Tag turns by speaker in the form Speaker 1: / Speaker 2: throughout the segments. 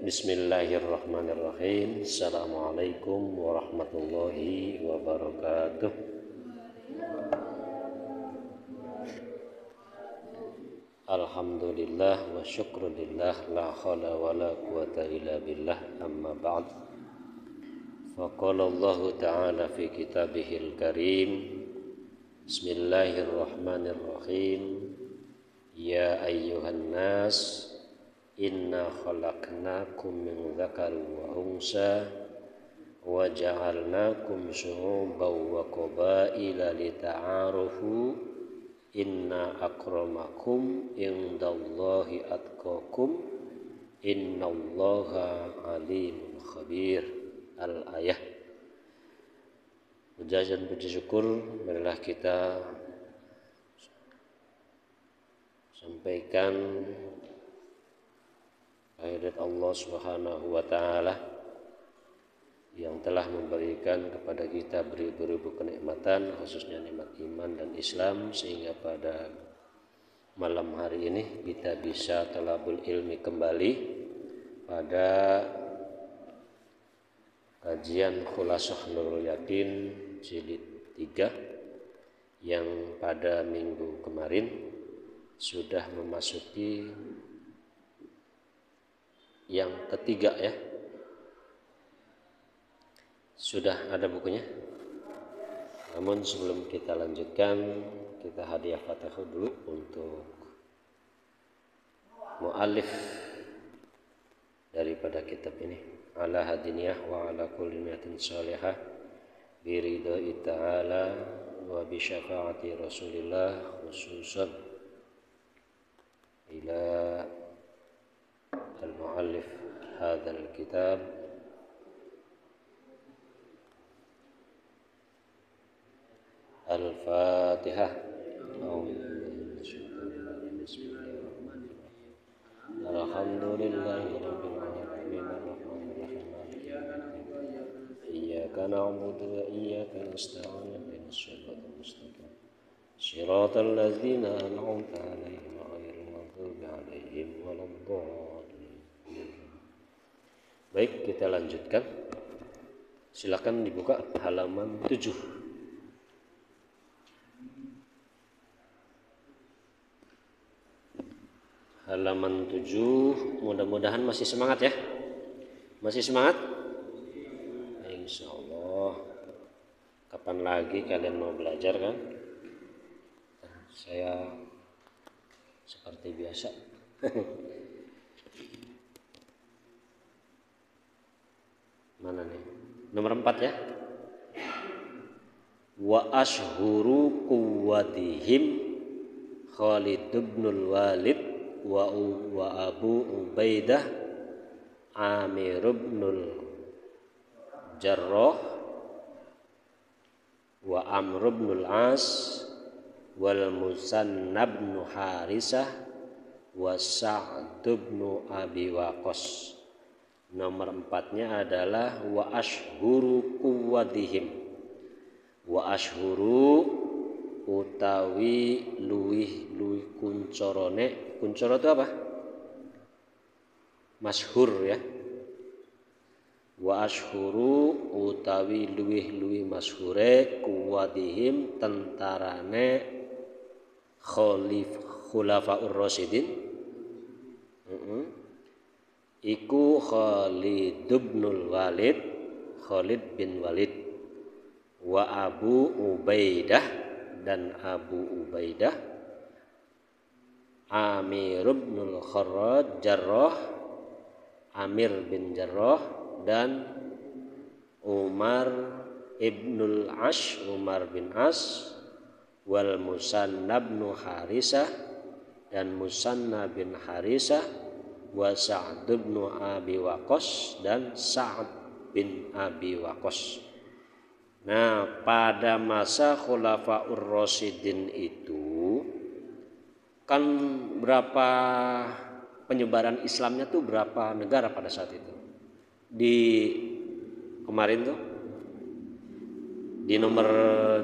Speaker 1: Bismillahirrahmanirrahim. Assalamualaikum warahmatullahi wabarakatuh. Alhamdulillah wa syukrulillah, la haula wa la quwata illa billah, amma ba'd. Faqala Allah ta'ala fi kitabihil karim. Bismillahirrahmanirrahim. Ya ayyuhan nas, inna khalaqnakum min dzakarin wa unsa wa ja'alnakum syu'uban wa qabaila lita'arufu inna akramakum indallahi atqakum innallaha alimun khabir. Al-ayah. Puja dan puji syukur marilah kita sampaikan kehadirat Allah Subhanahu wa taala yang telah memberikan kepada kita beribu-ribu kenikmatan, khususnya nikmat iman dan Islam, sehingga pada malam hari ini kita bisa talabul ilmi kembali pada kajian Khulasah Nurul Yakin jilid 3 yang pada minggu kemarin sudah memasuki yang ketiga ya. Sudah ada bukunya. Namun sebelum kita lanjutkan, kita hadiah Fatihah dulu untuk muallif daripada kitab ini. Ala hadiniyah wa ala kulli niyatin salihah bi ridha ta'ala wa bi syafaati Rasulillah khususan ila al-muallif hadzal kitab Al-Fatihah. Alhamdulillahirabbil alamin arrahmanir rahim maliki yaumiddin iyyaka na'budu wa iyyaka nasta'in ihdinas siratal mustaqim siratal ladzina an'amta 'alaihim ghairil maghdubi 'alaihim waladdallin. Baik, kita lanjutkan. Silakan dibuka halaman 7. Halaman 7, mudah-mudahan masih semangat ya. Masih semangat? Insya Allah. Kapan lagi kalian mau belajar kan? Saya seperti biasa. Mana nih? Nomor 4 ya. Wa ashhuru quwwatihim Khalid ibn Walid wa Abu Ubaidah Amir ibn Jarrah wa Amr ibn al-As wal Musannab ibn Harisah wa Sa'd ibn Abi Waqqas. Nomor 4-nya adalah wa ashhuru quwwatihim. Wa ashhuru utawi luwih kuncorone. Kuncoro itu apa? Masyhur ya. Wa ashhuru utawi luwih masyhure kuwatihim tentarane khulafaur rasyidin. Iku Khalid bin Walid wa Abu Ubaidah dan Abu Ubaidah Amir bin Jarrah Amir bin Jarrah dan Umar bin As wal Musannab bin Harisah dan Musanna bin Harisah wa Sa'd bin Abi Waqqas dan Sa'd bin Abi Waqqas. Nah, pada masa Khulafaur Rasyidin itu kan berapa penyebaran Islamnya tuh berapa negara pada saat itu? Di kemarin tuh di nomor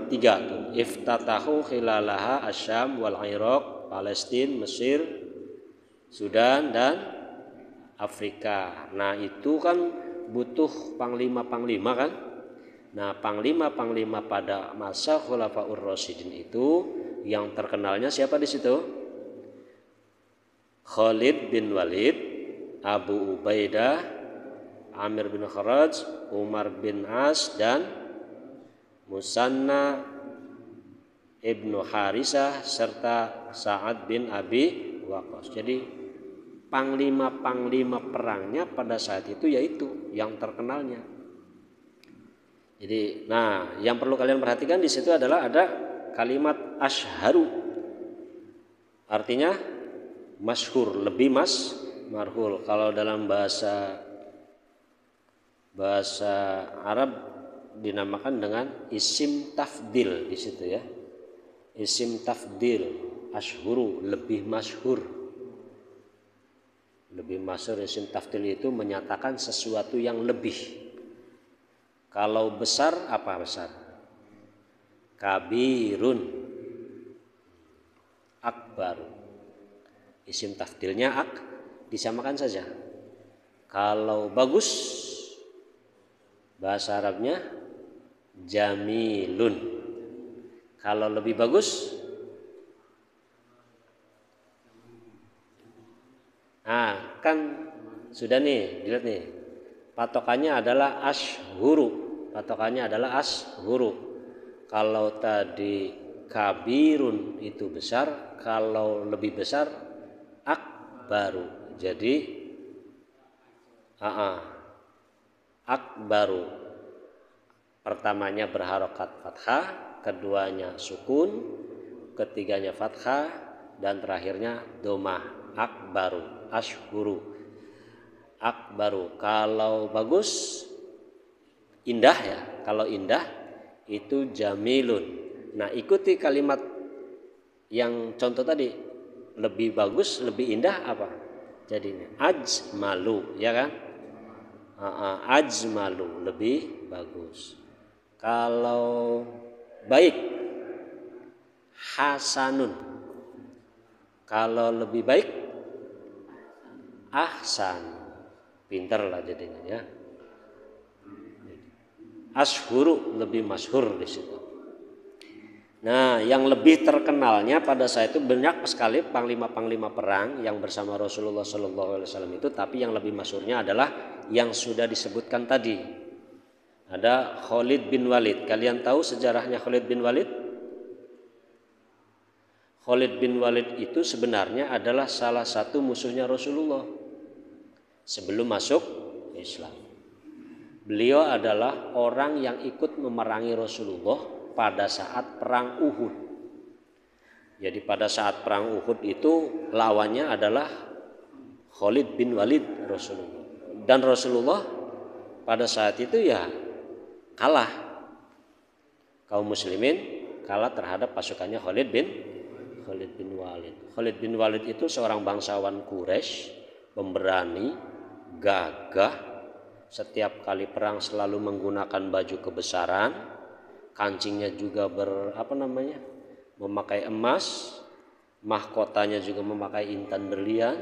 Speaker 1: 3 tuh iftatahu khilalaha Asyam wal Iraq, Palestina, Mesir, Sudan dan Afrika. Nah itu kan butuh panglima-panglima kan. Nah panglima-panglima pada masa Khulafaur Rasyidin itu yang terkenalnya siapa di situ? Khalid bin Walid, Abu Ubaidah, Amir bin Kharaj, Umar bin As, dan Musanna Ibnu Harisah serta Sa'ad bin Abi Waqqas. Jadi panglima-panglima perangnya pada saat itu yaitu yang terkenalnya. Jadi, nah yang perlu kalian perhatikan di situ adalah ada kalimat asyharu, artinya masyhur, lebih marhul. Kalau dalam bahasa Arab dinamakan dengan isim tafdil di situ ya. Isim tafdil, asyhuru, lebih masyhur. Lebih masyhur, isim tafdil itu menyatakan sesuatu yang lebih. Kalau besar apa besar? Kabirun, akbar. Isim tafdilnya disamakan saja. Kalau bagus, bahasa Arabnya jamilun. Kalau lebih bagus, kan sudah nih, dilihat nih. Patokannya adalah ashhuru. Kalau tadi kabirun itu besar, kalau lebih besar akbaru. Jadi akbaru, pertamanya berharokat fathah, keduanya sukun, ketiganya fathah, dan terakhirnya domah. Akbaru, ashhuru, akbaru. Kalau bagus, indah ya. Kalau indah itu jamilun. Nah ikuti kalimat yang contoh tadi, lebih bagus, lebih indah apa jadinya? Ajmalu, ya kan? Ajmalu, lebih bagus. Kalau baik, hasanun. Kalau lebih baik, ahsan, pinter lah jadinya ya. Ashhuru, lebih masyhur di situ. Nah, yang lebih terkenalnya pada saat itu banyak sekali panglima-panglima perang yang bersama Rasulullah SAW itu, tapi yang lebih masyhurnya adalah yang sudah disebutkan tadi. Ada Khalid bin Walid. Kalian tahu sejarahnya Khalid bin Walid? Khalid bin Walid itu sebenarnya adalah salah satu musuhnya Rasulullah sebelum masuk Islam. Beliau adalah orang yang ikut memerangi Rasulullah pada saat perang Uhud. Jadi pada saat perang Uhud itu lawannya adalah Khalid bin Walid Rasulullah. Dan Rasulullah pada saat itu ya kalah. Kaum muslimin kalah terhadap pasukannya Khalid bin Walid. Khalid bin Walid itu seorang bangsawan Quraisy, pemberani, gagah. Setiap kali perang selalu menggunakan baju kebesaran, kancingnya juga memakai emas, mahkotanya juga memakai intan berlian,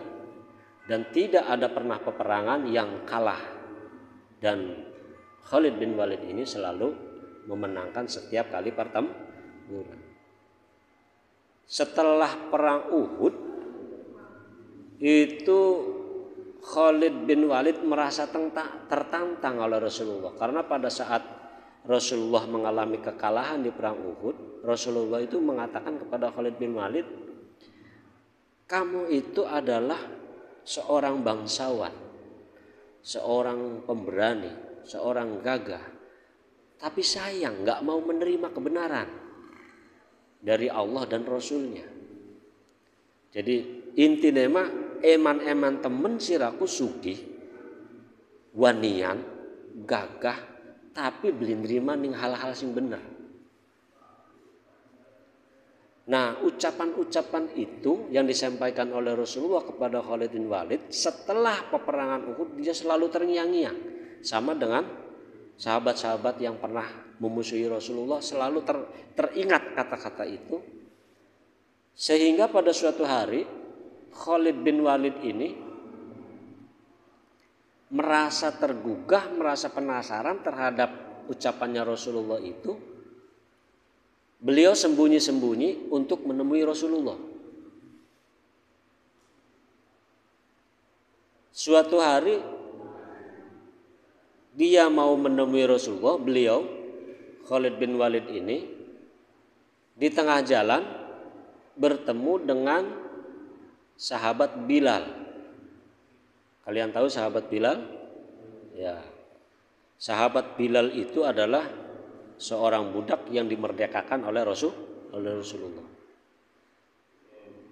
Speaker 1: dan tidak ada pernah peperangan yang kalah. Dan Khalid bin Walid ini selalu memenangkan setiap kali pertempuran. Setelah perang Uhud itu Khalid bin Walid merasa tertantang oleh Rasulullah, karena pada saat Rasulullah mengalami kekalahan di perang Uhud, Rasulullah itu mengatakan kepada Khalid bin Walid, kamu itu adalah seorang bangsawan, seorang pemberani, seorang gagah, tapi sayang gak mau menerima kebenaran dari Allah dan Rasulnya. Jadi intinya eman-eman temen siraku sugih, wanian, gagah, tapi belum nerima ning hal-hal sing bener. Nah, ucapan-ucapan itu yang disampaikan oleh Rasulullah kepada Khalid bin Walid setelah peperangan Uhud, dia selalu terngiang-ngiang. Sama dengan sahabat-sahabat yang pernah memusuhi Rasulullah, selalu teringat kata-kata itu. Sehingga pada suatu hari Khalid bin Walid ini merasa tergugah, merasa penasaran terhadap ucapannya Rasulullah itu, beliau sembunyi-sembunyi untuk menemui Rasulullah. Suatu hari dia mau menemui Rasulullah, beliau Khalid bin Walid ini di tengah jalan bertemu dengan sahabat Bilal. Kalian tahu sahabat Bilal? Ya. Sahabat Bilal itu adalah seorang budak yang dimerdekakan oleh Rasulullah.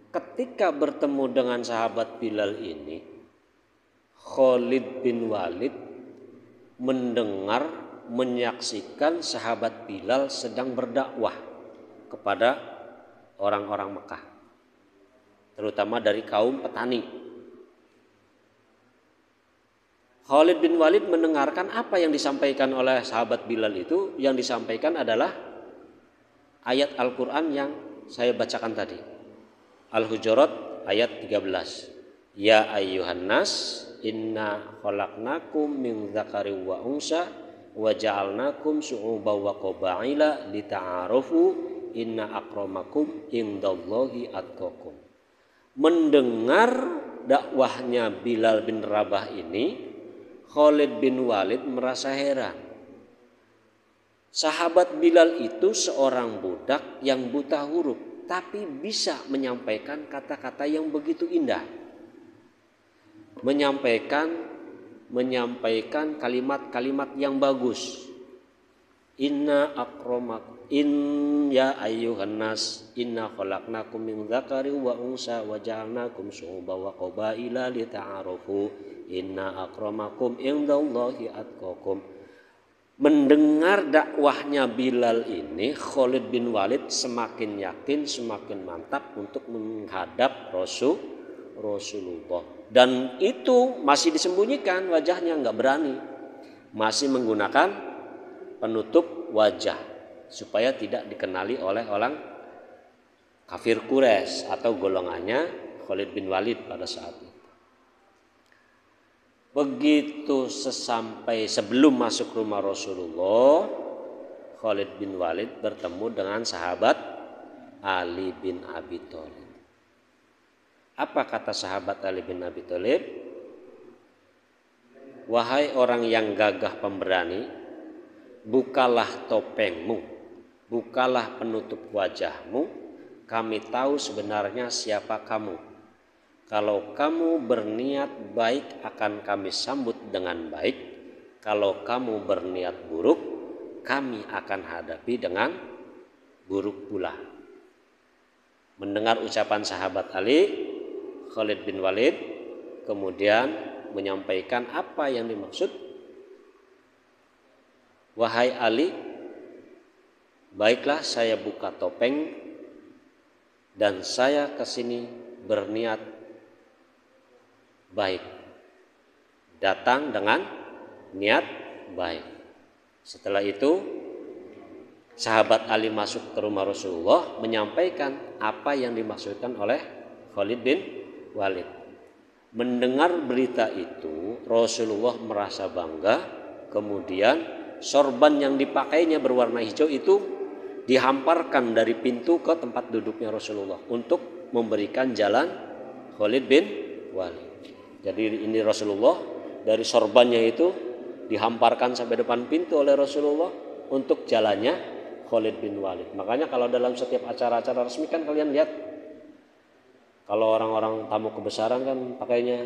Speaker 1: Ketika bertemu dengan sahabat Bilal ini, Khalid bin Walid mendengar, menyaksikan sahabat Bilal sedang berdakwah kepada orang-orang Mekah, terutama dari kaum petani. Khalid bin Walid mendengarkan apa yang disampaikan oleh sahabat Bilal itu. Yang disampaikan adalah ayat Al-Quran yang saya bacakan tadi, Al-Hujurat ayat 13. Ya ayyuhan nas inna khalaqnakum min dzakari wa unsa wa ja'alnakum syu'uban wa qabaila lita'arafu inna akramakum indallahi atqakum. Mendengar dakwahnya Bilal bin Rabah ini, Khalid bin Walid merasa heran. Sahabat Bilal itu seorang budak yang buta huruf, tapi bisa menyampaikan kata-kata yang begitu indah. Menyampaikan kalimat-kalimat yang bagus. Inna akramakum ya ayyuhan nas inna khalaqnakum min dzakari wa unsa wa ja'alnakum syu'uban wa qabaila lita'arafu inna akramakum indallahi atqakum. Mendengar dakwahnya Bilal ini, Khalid bin Walid semakin yakin, semakin mantap untuk menghadap Rasulullah. Dan itu masih disembunyikan wajahnya, nggak berani, masih menggunakan penutup wajah supaya tidak dikenali oleh orang kafir Quraisy atau golongannya Khalid bin Walid pada saat itu. Begitu sebelum masuk rumah Rasulullah, Khalid bin Walid bertemu dengan sahabat Ali bin Abi Thalib. Apa kata sahabat Ali bin Abi Thalib? Wahai orang yang gagah pemberani, bukalah topengmu, bukalah penutup wajahmu, kami tahu sebenarnya siapa kamu. Kalau kamu berniat baik akan kami sambut dengan baik. Kalau kamu berniat buruk, kami akan hadapi dengan buruk pula. Mendengar ucapan sahabat Ali, Khalid bin Walid kemudian menyampaikan apa yang dimaksud. Wahai Ali, baiklah saya buka topeng dan saya kesini berniat baik, datang dengan niat baik. Setelah itu sahabat Ali masuk ke rumah Rasulullah menyampaikan apa yang dimaksudkan oleh Khalid bin Walid. Mendengar berita itu Rasulullah merasa bangga. Kemudian sorban yang dipakainya berwarna hijau itu dihamparkan dari pintu ke tempat duduknya Rasulullah untuk memberikan jalan Khalid bin Walid. Jadi ini Rasulullah dari sorbannya itu dihamparkan sampai depan pintu oleh Rasulullah untuk jalannya Khalid bin Walid. Makanya kalau dalam setiap acara-acara resmi kan kalian lihat, kalau orang-orang tamu kebesaran kan pakainya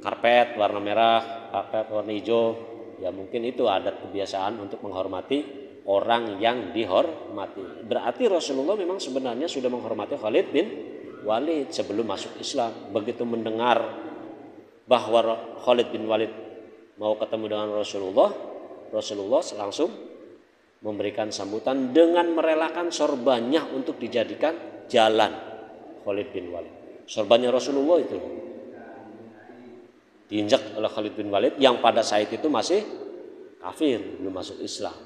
Speaker 1: karpet warna merah, karpet warna hijau. Ya mungkin itu adat kebiasaan untuk menghormati orang yang dihormati. Berarti Rasulullah memang sebenarnya sudah menghormati Khalid bin Walid sebelum masuk Islam. Begitu mendengar bahwa Khalid bin Walid mau ketemu dengan Rasulullah langsung memberikan sambutan dengan merelakan sorbannya untuk dijadikan jalan Khalid bin Walid. Sorbannya Rasulullah itu diinjak oleh Khalid bin Walid yang pada saat itu masih kafir, belum masuk Islam.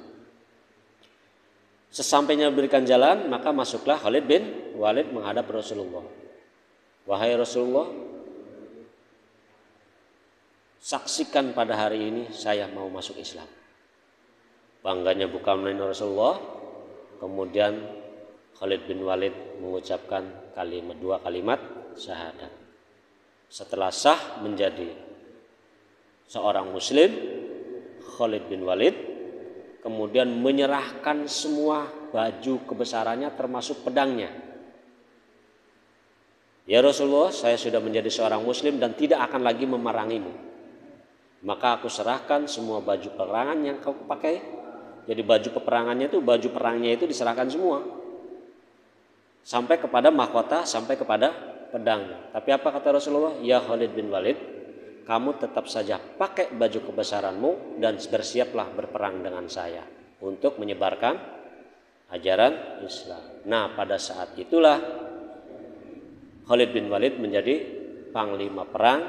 Speaker 1: Sesampainya berikan jalan, maka masuklah Khalid bin Walid menghadap Rasulullah. Wahai Rasulullah, saksikan pada hari ini saya mau masuk Islam. Bangganya bukan main Rasulullah. Kemudian Khalid bin Walid mengucapkan dua kalimat syahadat. Setelah sah menjadi seorang muslim, Khalid bin Walid kemudian menyerahkan semua baju kebesarannya termasuk pedangnya. Ya Rasulullah, saya sudah menjadi seorang muslim dan tidak akan lagi memerangimu. Maka aku serahkan semua baju peperangan yang kau pakai. Jadi baju peperangannya itu, baju perangnya itu diserahkan semua. Sampai kepada mahkota, sampai kepada pedangnya. Tapi apa kata Rasulullah? Ya Khalid bin Walid, kamu tetap saja pakai baju kebesaranmu dan bersiaplah berperang dengan saya untuk menyebarkan ajaran Islam. Nah, pada saat itulah Khalid bin Walid menjadi panglima perang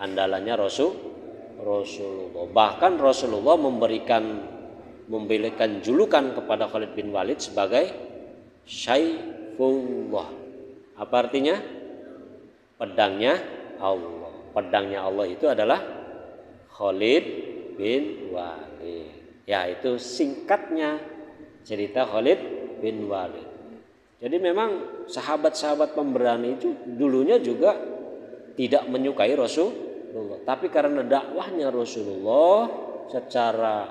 Speaker 1: andalannya Rasulullah. Bahkan Rasulullah memberikan julukan kepada Khalid bin Walid sebagai Syaifullah. Apa artinya? Pedangnya Allah. Pedangnya Allah itu adalah Khalid bin Walid. Ya, itu singkatnya cerita Khalid bin Walid. Jadi memang sahabat-sahabat pemberani itu dulunya juga tidak menyukai Rasulullah. Tapi karena dakwahnya Rasulullah secara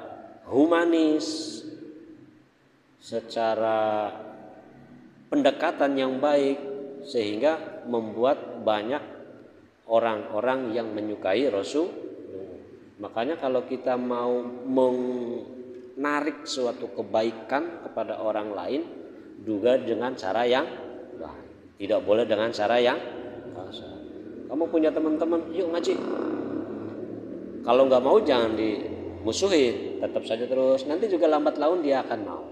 Speaker 1: humanis, secara pendekatan yang baik, sehingga membuat banyak orang-orang yang menyukai Rasulullah. Makanya kalau kita mau menarik suatu kebaikan kepada orang lain, juga dengan cara yang baik, tidak boleh dengan cara yang kasar. Kamu punya teman-teman, yuk ngaji. Kalau nggak mau jangan dimusuhin, tetap saja terus. Nanti juga lambat laun dia akan mau.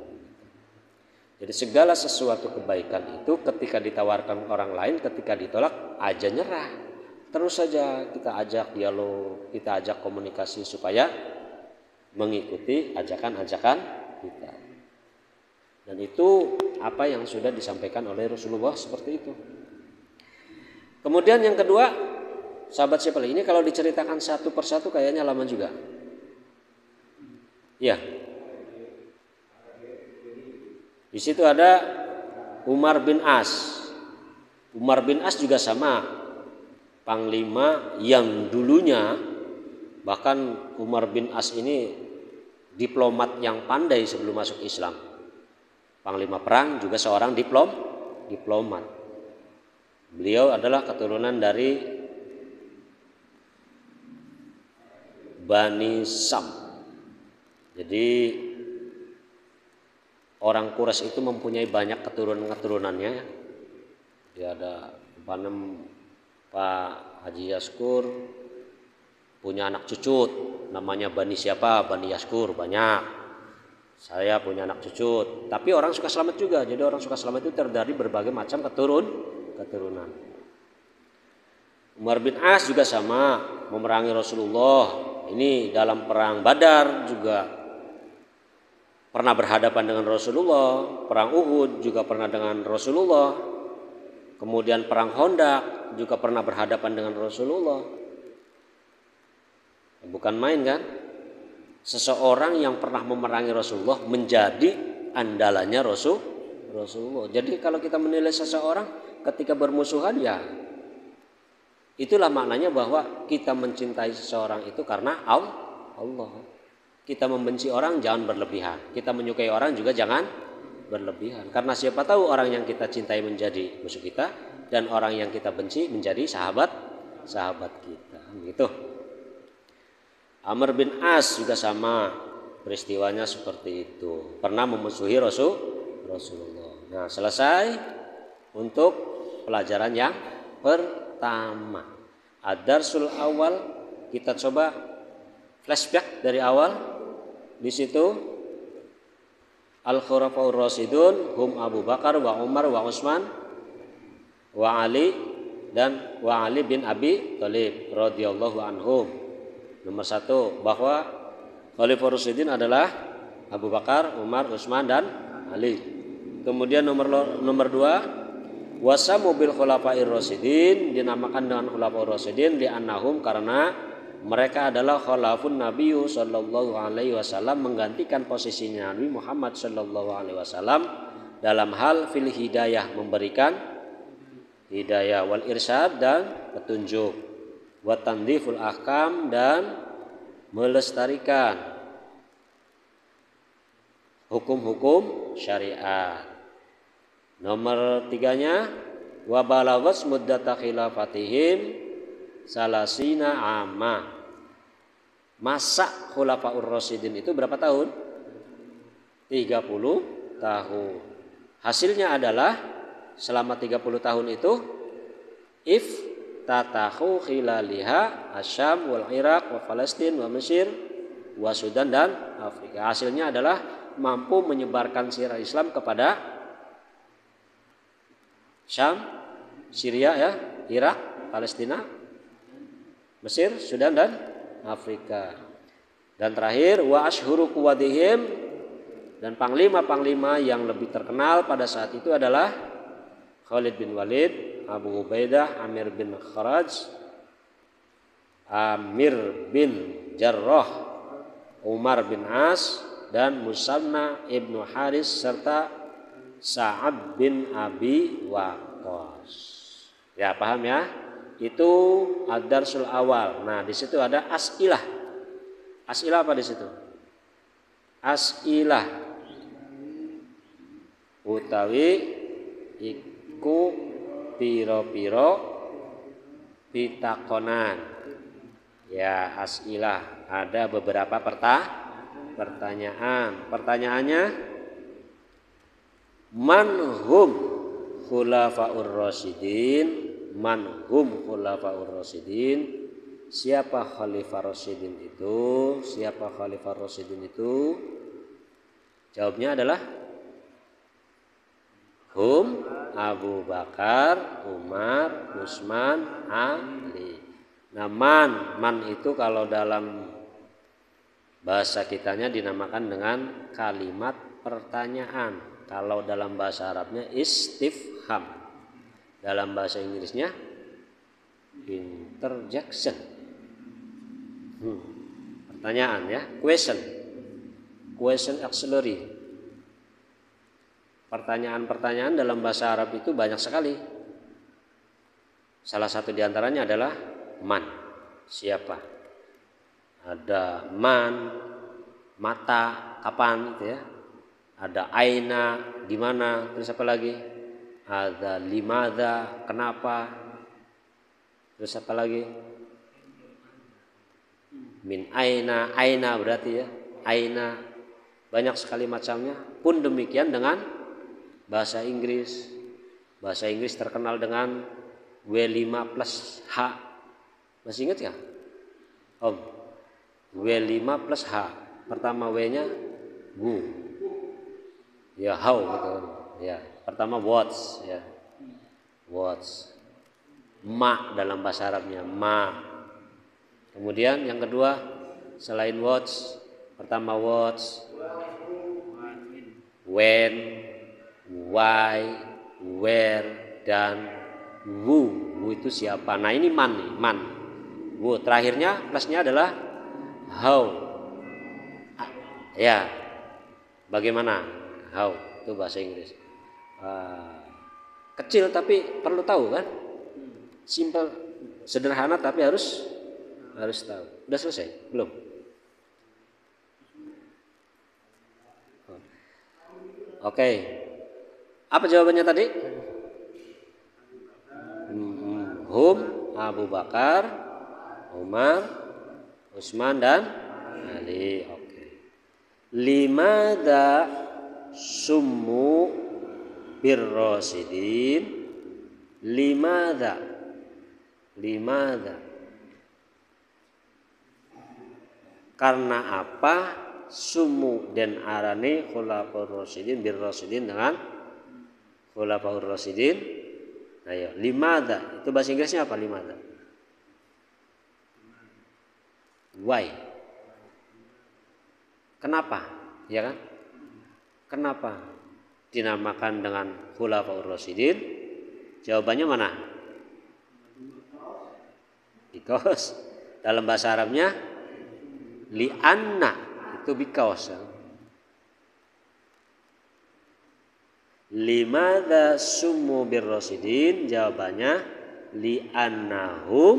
Speaker 1: Jadi segala sesuatu kebaikan itu ketika ditawarkan orang lain, ketika ditolak aja nyerah. Terus saja kita ajak dialog, kita ajak komunikasi supaya mengikuti ajakan-ajakan kita. Dan itu apa yang sudah disampaikan oleh Rasulullah seperti itu. Kemudian yang kedua, sahabat siapa lagi? Ini kalau diceritakan satu persatu kayaknya lama juga. Ya. Di situ ada Umar bin As. Umar bin As juga sama, panglima yang dulunya, bahkan Umar bin As ini diplomat yang pandai sebelum masuk Islam. Panglima perang juga seorang diplomat. Beliau adalah keturunan dari Bani Sam. Jadi orang Quraisy itu mempunyai banyak keturunannya. Dia ada Pak Haji Yaskur punya anak cucut, namanya Bani siapa? Bani Yaskur, banyak. Saya punya anak cucut, tapi orang suka selamat juga. Jadi orang suka selamat itu terdiri berbagai macam keturunan. Umar bin As juga sama, memerangi Rasulullah. Ini dalam perang Badar juga pernah berhadapan dengan Rasulullah. Perang Uhud juga pernah dengan Rasulullah. Kemudian perang Khandaq juga pernah berhadapan dengan Rasulullah. Bukan main kan? Seseorang yang pernah memerangi Rasulullah menjadi andalannya Rasulullah. Jadi kalau kita menilai seseorang ketika bermusuhan, ya itulah maknanya bahwa kita mencintai seseorang itu karena Allah. Kita membenci orang jangan berlebihan. Kita menyukai orang juga jangan berlebihan. Karena siapa tahu orang yang kita cintai menjadi musuh kita dan orang yang kita benci menjadi sahabat kita. Gitu. Amr bin As juga sama, peristiwanya seperti itu. Pernah memusuhi Rasulullah. Nah, selesai untuk pelajaran yang pertama. Ad-darsul awal, kita coba flashback dari awal. Di situ Al-Khulafaur Rasyidun hum Abu Bakar wa Umar wa Utsman wa Ali dan wa Ali bin Abi Thalib radhiyallahu anhum. Nomor 1 bahwa Khalifah Rasyidin adalah Abu Bakar, Umar, Utsman dan Ali. Kemudian nomor 2 wasamu bil khulafair rasyidin, dinamakan dengan khulafaur rasyidin li annahum karena mereka adalah khalafun Nabi sallallahu alaihi wasallam, menggantikan posisinya Nabi Muhammad sallallahu alaihi wasallam dalam hal fil hidayah, memberikan hidayah, wal irsyad dan petunjuk, wa tandhiful ahkam dan melestarikan hukum-hukum syariat. Nomor 3-nya wa balaghas muddata khilafatihim salasina amma. Masa khulafaur rasyidin itu berapa tahun? 30 tahun. Hasilnya adalah selama 30 tahun itu if tatahu khilaliha Asyam wal Iraq wa Palestin wa Mesir wa Sudan dan Afrika. Hasilnya adalah mampu menyebarkan syiar Islam kepada Syam, Syria ya, Irak, Palestina, Mesir, Sudan dan Afrika. Dan terakhir wa ashhuru quwadihim, dan panglima-panglima yang lebih terkenal pada saat itu adalah Khalid bin Walid, Abu Ubaidah, Amir bin Kharaj, Amir bin Jarrah, Umar bin As, dan Musanna ibnu Haris serta Sa'ad bin Abi Waqqas. Ya, paham ya? Itu ad-darsul awal. Nah, di situ ada as'ilah. As'ilah apa di situ? As'ilah utawi iku piro-piro pitakonan. Ya, as'ilah ada beberapa pertanyaan. Pertanyaannya, man hum khulafaur rasyidin, man hum khulafaur rasyidin, siapa khalifah rasyidin itu? Siapa khalifah rasyidin itu? Jawabnya adalah hum Abu Bakar, Umar, Utsman, Ali. Nah, man itu kalau dalam bahasa kitanya dinamakan dengan kalimat pertanyaan. Kalau dalam bahasa Arabnya istifham. Dalam bahasa Inggrisnya interjection. Pertanyaan ya, question. Question auxiliary. Pertanyaan-pertanyaan dalam bahasa Arab itu banyak sekali. Salah satu diantaranya adalah man, siapa. Ada man, mata, kapan gitu ya. Ada aina, di mana, terus apa lagi? Ada limadha, kenapa? Terus apa lagi? Min aina berarti ya, aina. Banyak sekali macamnya. Pun demikian dengan bahasa Inggris. Bahasa Inggris terkenal dengan W5 plus H. Masih ingat ya? Om, W5 plus H. Pertama W-nya who. Ya, how gitu. Ya, pertama watch ya. Watch. Ma dalam bahasa Arabnya ma. Kemudian yang kedua selain watch, pertama watch, when, why, where, dan who. Who itu siapa? Nah, ini man nih, man. Who terakhirnya plusnya adalah how. Ya. Bagaimana? How itu bahasa Inggris. Kecil tapi perlu tahu kan? Simple, sederhana tapi harus tahu. Udah selesai? Belum? Oke. Apa jawabannya tadi? Hum Abu Bakar, Umar, Utsman dan Ali. Oke. Limadha summu birrasidin, limadha karena apa summu dan arani khulafaur rasyidin birrasidin dengan khulafaur rasyidin. Ayo, limadha itu bahasa Inggrisnya apa? Limadha, why, kenapa, ya kan? Kenapa dinamakan dengan khulafaur rasyidin? Jawabannya mana? Because. Dalam bahasa Arabnya li'anna itu because. Limadza summu birrasyidin? Jawabannya li'annahum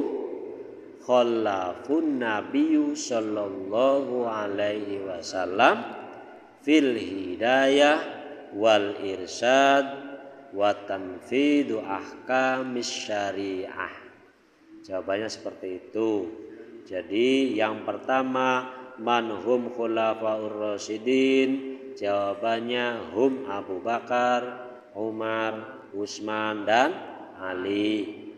Speaker 1: khalafun nabiyyu sallallahu alaihi wasallam fil hidayah wal irsyad wa tanfidu ahkamis syariah. Jawabannya seperti itu. Jadi yang pertama, manhum khulafaur rasyidin? Jawabannya hum Abu Bakar, Umar, Utsman dan Ali.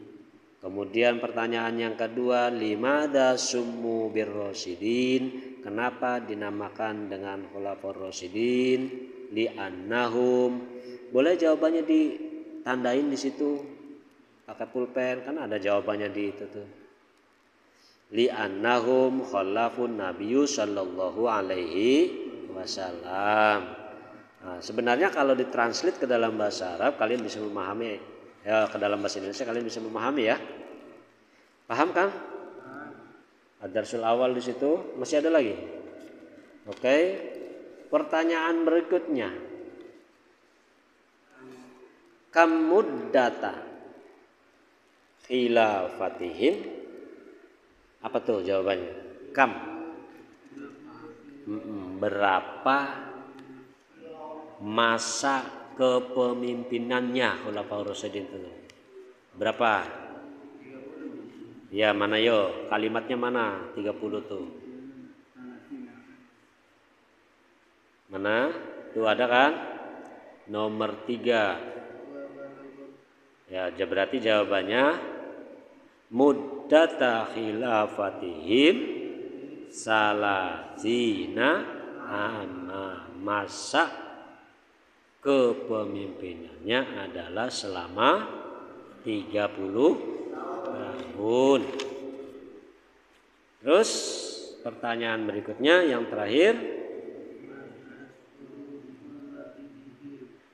Speaker 1: Kemudian pertanyaan yang kedua, limadza summu birrasyidin? Kenapa dinamakan dengan khulafaur rasyidin? Li'annahum. Boleh jawabannya ditandain di situ pakai pulpen, kan ada jawabannya di itu tuh. Li'annahum khalafun nabiyyu sallallahu alaihi wasallam. Nah, sebenarnya kalau ditranslate ke dalam bahasa Arab kalian bisa memahami, ya ke dalam bahasa Indonesia kalian bisa memahami ya. Paham kan? Ad-darsul awal di situ masih ada lagi. Oke. Pertanyaan berikutnya. Kam muddata khilafatihim? Apa tuh jawabannya? Kam. Berapa masa kepemimpinannya khulafaur rasyidin itu? Berapa? Ya, mana yo? Kalimatnya mana? 30 tuh. Mana? Tuh ada kan? Nomor 3. Ya, berarti jawabannya muddata khilafatihim salasina amma. Masa kepemimpinannya adalah selama 30 tahun. Terus pertanyaan berikutnya yang terakhir,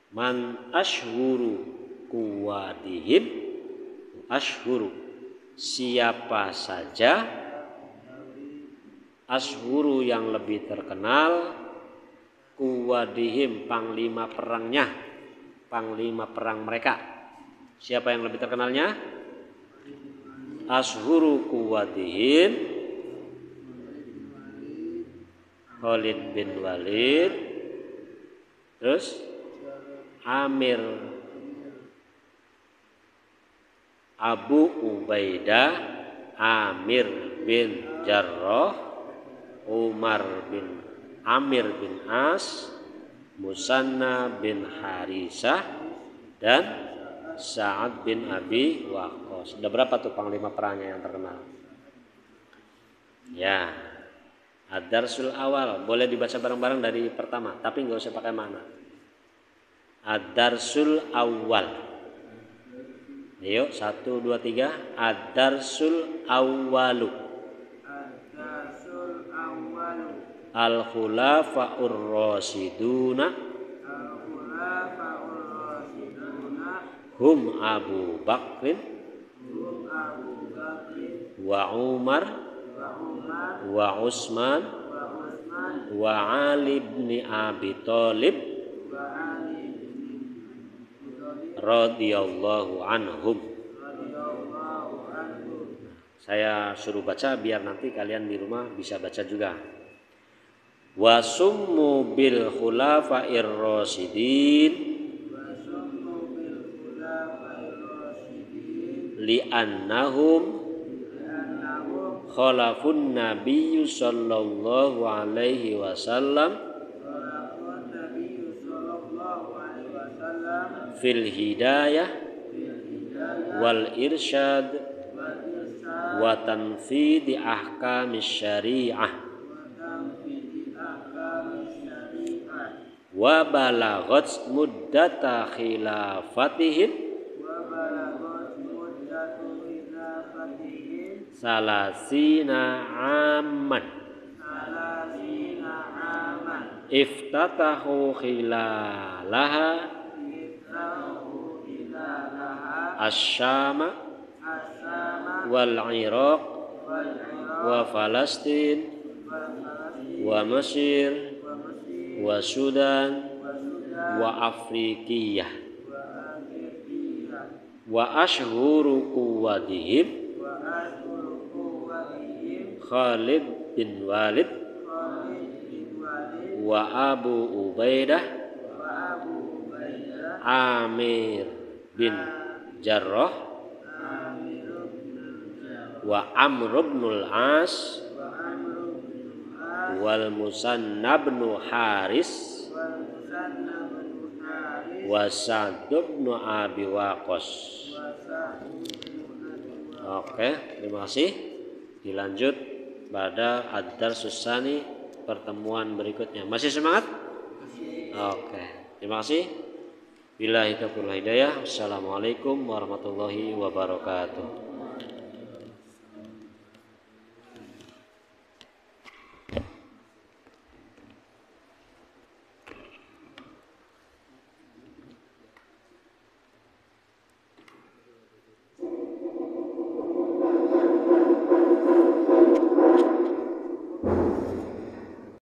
Speaker 1: man ashhuru kuwadihim? Ashhuru, siapa saja ashhuru yang lebih terkenal, kuwadihim panglima perangnya, panglima perang mereka. Siapa yang lebih terkenalnya? Ashhuru kuwadihim Khalid bin Walid, terus Amir, Abu Ubaidah, Amir bin Jarrah, Amir bin As, Musanna bin Harisah, dan Sa'ad bin Abi Waqqas. Sudah berapa tuh panglima perangnya yang terkenal? Ya, ad-darsul awal. Boleh dibaca bareng-bareng dari pertama, tapi nggak usah pakai mana. Ad-darsul awal. Ayo, 1, 2, 3. Ad-darsul awalu. Ad-darsul awalu. Al-khulafaur rasyiduna. Al-khulafaur rasyiduna. Hum Abu Bakrin. Hum Abu Bakrin. Wa Umar. Wa Umar. Wa Utsman. Wa Utsman. Wa Ali bin Abi Thalib. Radhiyallahu anhum. Saya suruh baca biar nanti kalian di rumah bisa baca juga. Wa summu bil khulafa'ir rasyidin li'annahum khalafun nabiyyu sallallahu alaihi wasallam fil hidayah wal irsyad wa tanfidi ahkamis syariah wa balaghat muddata khilafatihim salasina amman iftatahu khilalaha Asyama wal Iraq wa Falastin wa Mesir wa Sudan wa Afrikiyah wa ashhuru quwwatihim Khalid bin Walid wa Abu Ubaidah Amir bin Jarrah wa Amr bin Al-As wal Musanna bin Haris wa Sa'd bin Abi Waqqas. Oke, terima kasih. Dilanjut pada ad-darsus tsani, pertemuan berikutnya. Masih semangat? Oke, terima kasih. Billahi taufiq wal hidayah. Assalamualaikum warahmatullahi wabarakatuh.